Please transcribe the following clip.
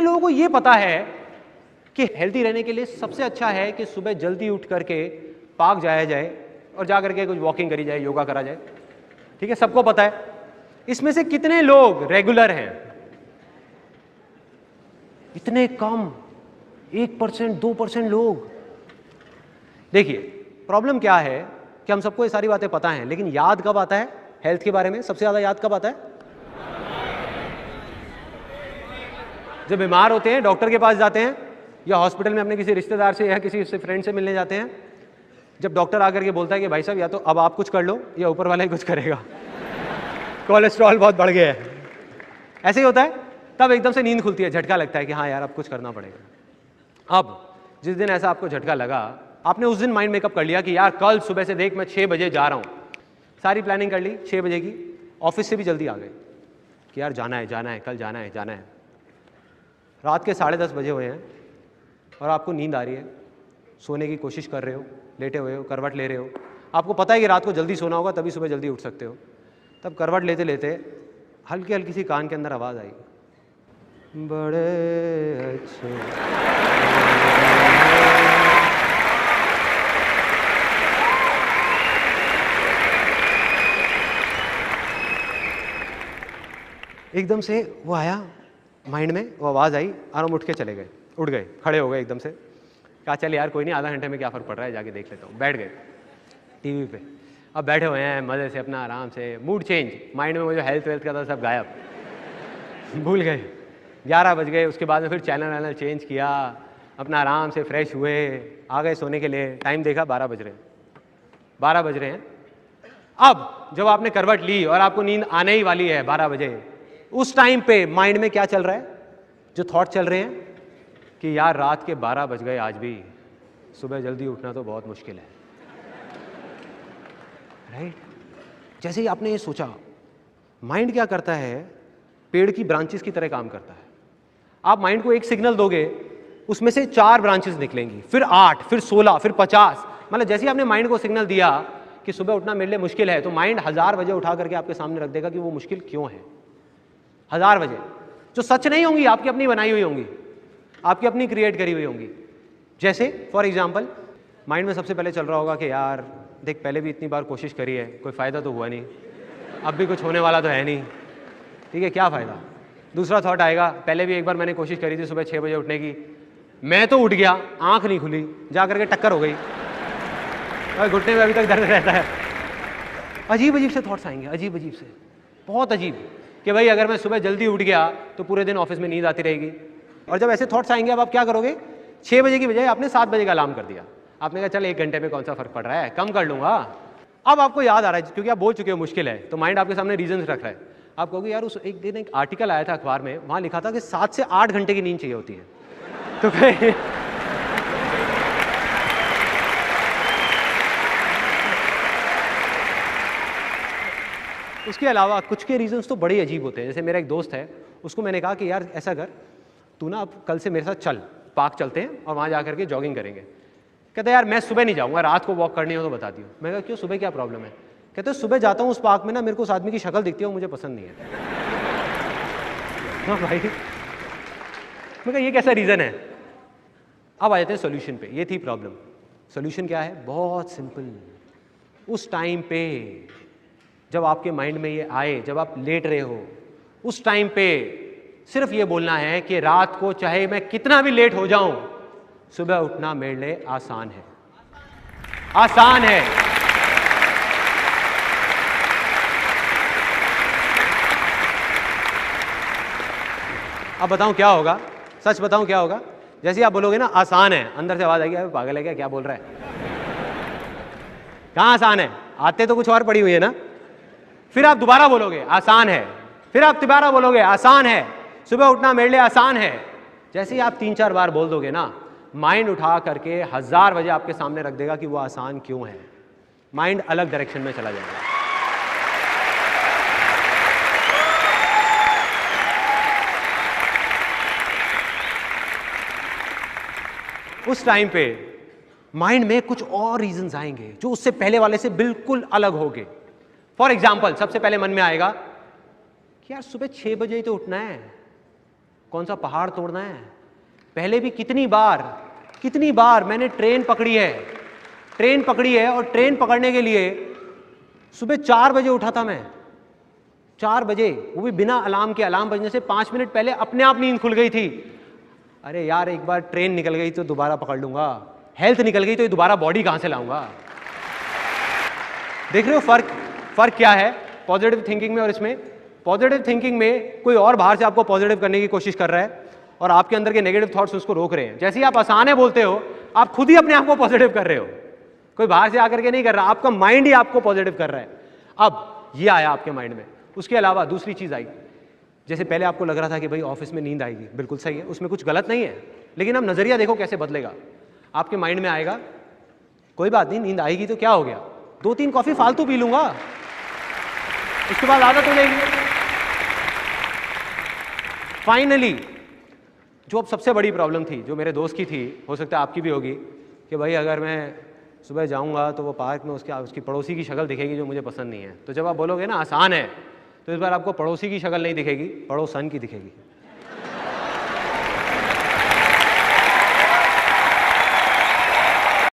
लोगों को ये पता है कि हेल्दी रहने के लिए सबसे अच्छा है कि सुबह जल्दी उठ करके पार्क जाया जाए और जा करके कुछ वॉकिंग करी जाए, योगा करा जाए? ठीक है, सबको पता है। इसमें से कितने लोग रेगुलर हैं? इतने कम, 1%, 2% लोग। देखिए प्रॉब्लम क्या है कि हम सबको ये सारी बातें पता हैं, लेकिन याद कब आता है हेल्थ के बारे में? सबसे ज्यादा याद कब आता है? जब बीमार होते हैं, डॉक्टर के पास जाते हैं, या हॉस्पिटल में अपने किसी रिश्तेदार से या किसी फ्रेंड से मिलने जाते हैं। जब डॉक्टर आकर के बोलता है कि भाई साहब या तो अब आप कुछ कर लो या ऊपर वाला ही कुछ करेगा, कोलेस्ट्रॉल बहुत बढ़ गया है, ऐसे ही होता है, तब एकदम से नींद खुलती है, झटका लगता है कि हाँ यार अब कुछ करना पड़ेगा। अब जिस दिन ऐसा आपको झटका लगा, आपने उस दिन माइंड मेकअप कर लिया कि यार कल सुबह से देख मैं 6 बजे जा रहा हूँ, सारी प्लानिंग कर ली 6 बजे की, ऑफिस से भी जल्दी आ गए कि यार जाना है, कल जाना है। रात के 10:30 बजे हुए हैं और आपको नींद आ रही है, सोने की कोशिश कर रहे हो, लेटे हुए हो, करवट ले रहे हो, आपको पता है कि रात को जल्दी सोना होगा तभी सुबह जल्दी उठ सकते हो। तब करवट लेते लेते हल्की हल्की सी कान के अंदर आवाज़ आई, बड़े अच्छे। एकदम से वो आया माइंड में, वो आवाज़ आई और हम उठ के चले गए, उठ गए, खड़े हो गए एकदम से। कहा चल यार कोई नहीं, आधा घंटे में क्या फ़र्क पड़ रहा है, जाके देख लेता हूँ। बैठ गए टीवी पे, अब बैठे हुए हैं मज़े से अपना, आराम से। मूड चेंज, माइंड में वो जो हेल्थ वेल्थ का था सब गायब, भूल गए। 11 बज गए, उसके बाद में फिर चैनल चेंज किया, अपना आराम से फ्रेश हुए, आ गए सोने के लिए। टाइम देखा 12 बज रहे हैं। अब जब आपने करवट ली और आपको नींद आने ही वाली है 12 बजे, उस टाइम पे माइंड में क्या चल रहा है? जो थॉट चल रहे हैं कि यार रात के 12 बज गए आज भी, सुबह जल्दी उठना तो बहुत मुश्किल है, राइट? जैसे ही आपने ये सोचा, माइंड क्या करता है? पेड़ की ब्रांचेस की तरह काम करता है। आप माइंड को एक सिग्नल दोगे, उसमें से 4 ब्रांचेस निकलेंगी, फिर 8, फिर 16, फिर 50। मतलब जैसे ही आपने माइंड को सिग्नल दिया कि सुबह उठना मेरे लिए मुश्किल है, तो माइंड 1000 वजह उठा करके आपके सामने रख देगा कि वो मुश्किल क्यों है। 1000 वजह जो सच नहीं होंगी, आपकी अपनी बनाई हुई होंगी, आपकी अपनी क्रिएट करी हुई होंगी। जैसे फॉर एग्जाम्पल माइंड में सबसे पहले चल रहा होगा कि यार देख पहले भी इतनी बार कोशिश करी है, कोई फ़ायदा तो हुआ नहीं, अब भी कुछ होने वाला तो है नहीं, ठीक है क्या फ़ायदा। दूसरा थॉट आएगा, पहले भी एक बार मैंने कोशिश करी थी सुबह 6 बजे उठने की, मैं तो उठ गया, आंख नहीं खुली, जा करके टक्कर हो गई और घुटने में अभी तक दर्द रहता है। अजीब अजीब से थॉट्स आएंगे, अजीब अजीब से, बहुत अजीब, कि भाई अगर मैं सुबह जल्दी उठ गया तो पूरे दिन ऑफिस में नींद आती रहेगी। और जब ऐसे थॉट्स आएंगे, अब आप क्या करोगे? 6 बजे की बजाय आपने 7 बजे का अलार्म कर दिया। आपने कहा चल 1 घंटे में कौन सा फर्क पड़ रहा है, कम कर लूंगा। अब आपको याद आ रहा है क्योंकि आप बोल चुके हो मुश्किल है, तो माइंड आपके सामने रीजंस रख रहा है। आप कहोगे यार उस एक दिन एक आर्टिकल आया था अखबार में, वहां लिखा था कि 7 से 8 घंटे की नींद चाहिए होती है। तो उसके अलावा कुछ के रीजंस तो बड़े अजीब होते हैं। जैसे मेरा एक दोस्त है, उसको मैंने कहा कि यार ऐसा कर, तू ना अब कल से मेरे साथ चल, पार्क चलते हैं और वहाँ जा करके जॉगिंग करेंगे। कहते यार मैं सुबह नहीं जाऊँगा, रात को वॉक करनी हो तो बता दियो। मैं कहा क्यों, सुबह क्या प्रॉब्लम है? कहते सुबह जाता हूँ उस पार्क में ना, मेरे को उस आदमी की शक्ल दिखती है, वो मुझे पसंद नहीं है। हाँ भाई, मैं कहा ये कैसा रीज़न है? अब आ जाते हैं सोल्यूशन पे। ये थी प्रॉब्लम। सोल्यूशन क्या है? बहुत सिंपल। उस टाइम पे जब आपके माइंड में ये आए, जब आप लेट रहे हो, उस टाइम पे सिर्फ ये बोलना है कि रात को चाहे मैं कितना भी लेट हो जाऊं, सुबह उठना मेरे लिए आसान है, आसान है। अब बताऊं क्या होगा? सच बताऊं क्या होगा? जैसे ही आप बोलोगे ना आसान है, अंदर से आवाज आएगी अरे पागल है क्या बोल रहा है? कहां आसान है? आते तो कुछ और पड़ी हुई है ना। फिर आप दोबारा बोलोगे आसान है, फिर आप दोबारा बोलोगे आसान है, सुबह उठना मेरे लिए आसान है। जैसे ही आप 3-4 बार बोल दोगे ना, माइंड उठा करके 1000 वजह आपके सामने रख देगा कि वो आसान क्यों है। माइंड अलग डायरेक्शन में चला जाएगा। उस टाइम पे माइंड में कुछ और रीजंस आएंगे जो उससे पहले वाले से बिल्कुल अलग होंगे। फॉर एग्जाम्पल सबसे पहले मन में आएगा कि यार सुबह 6 बजे ही तो उठना है, कौन सा पहाड़ तोड़ना है। पहले भी कितनी बार मैंने ट्रेन पकड़ी है और ट्रेन पकड़ने के लिए सुबह 4 बजे उठा था मैं, 4 बजे, वो भी बिना अलार्म के। अलार्म बजने से 5 मिनट पहले अपने आप नींद खुल गई थी। अरे यार, एक बार ट्रेन निकल गई तो दोबारा पकड़ लूंगा, हेल्थ निकल गई तो दोबारा बॉडी कहां से लाऊंगा। देख रहे हो फर्क क्या है पॉजिटिव थिंकिंग में और इसमें। पॉजिटिव थिंकिंग में कोई और बाहर से आपको पॉजिटिव करने की कोशिश कर रहा है और आपके अंदर के नेगेटिव थॉट्स उसको रोक रहे हैं। जैसे ही आप आसान है बोलते हो, आप खुद ही अपने आप को पॉजिटिव कर रहे हो, कोई बाहर से आकर के नहीं कर रहा, आपका माइंड ही आपको पॉजिटिव कर रहा है। अब ये आया आपके माइंड में। उसके अलावा दूसरी चीज आई, जैसे पहले आपको लग रहा था कि भाई ऑफिस में नींद आएगी, बिल्कुल सही है, उसमें कुछ गलत नहीं है, लेकिन अब नजरिया देखो कैसे बदलेगा। आपके माइंड में आएगा कोई बात नहीं, नींद आएगी तो क्या हो गया, 2-3 कॉफी फालतू पी लूंगा, उसके बाद आदत हो जाएगी। फाइनली जो अब सबसे बड़ी प्रॉब्लम थी, जो मेरे दोस्त की थी, हो सकता है आपकी भी होगी, कि भाई अगर मैं सुबह जाऊंगा तो वो पार्क में उसकी पड़ोसी की शक्ल दिखेगी जो मुझे पसंद नहीं है। तो जब आप बोलोगे ना आसान है, तो इस बार आपको पड़ोसी की शक्ल नहीं दिखेगी, पड़ोसन की दिखेगी।